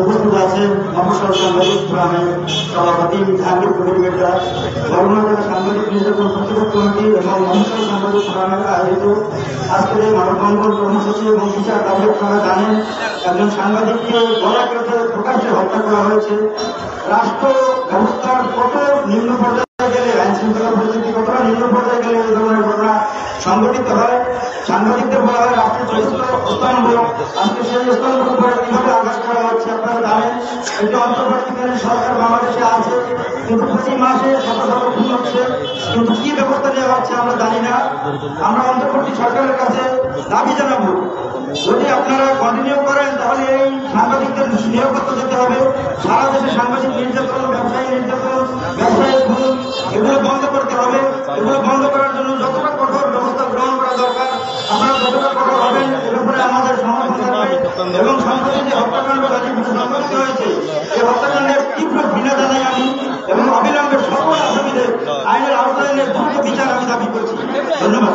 উপস্থিত আছেন নমস্কার সাংবাদিক ফোরামের সভাপতি জাহাঙ্গীর কবির মির্জা, বরগুনা জেলা সাংবাদিক নির্যাতন প্রতিরোধ কমিটি এবং নমস্কার সাংবাদিক ফোরামের আয়োজিত আজকের এই মানববন্ধন কর্মসূচি এবং বিচার দাবি আপনারা জানেন। একজন সাংবাদিককে গলা কেটে প্রকাশ্যে হত্যা করা হয়েছে। রাষ্ট্র ব্যবস্থার কত নিম্ন পর্যায়ে গেলে, আইন শৃঙ্খলা পরিস্থিতি কতটা নিম্ন পর্যায়ে গেলে এই ধরনের ঘটনা সংঘটিত হয়। সাংবাদিকদের বলা হয় রাষ্ট্রের চতুর্থ স্তম্ভ। আজকে সেই স্তম্ভের উপরে কিভাবে আঘাত করা হচ্ছে আপনারা জানেন। একটি অন্তর্বর্তীকালীন সরকার বাংলাদেশে আছে, কিন্তু প্রতি মাসে শত শত খুন হচ্ছে, কিন্তু কি ব্যবস্থা নেওয়া হচ্ছে আমরা জানি না। আমরা অন্তর্বর্তী সরকারের কাছে দাবি জানাবো, যদি আপনারা কন্টিনিউ করেন তাহলে এই সাংবাদিকদের নিরাপত্তা দিতে হবে। সারা দেশে সাংবাদিক নির্যাতন, ব্যবসায়ী নির্যাতন, ব্যবসায়ী খুন এগুলো বন্ধ করতে হবে। এগুলো বন্ধ করার জন্য যতটা কঠোর ব্যবস্থা গ্রহণ করা দরকার আপনারা যতটা কঠোর হবেন এ ব্যাপারে আমাদের সমর্থন থাকবে। এবং সম্প্রতি যে হত্যাকাণ্ড গাজীপুরে সংঘটিত হয়েছে, এই হত্যাকাণ্ডের তীব্র ঘৃণা জানাই আমি এবং অবিলম্বে সকল আসামিদের আইনের আওতায় দ্রুত বিচার আমি দাবি করছি। ধন্যবাদ।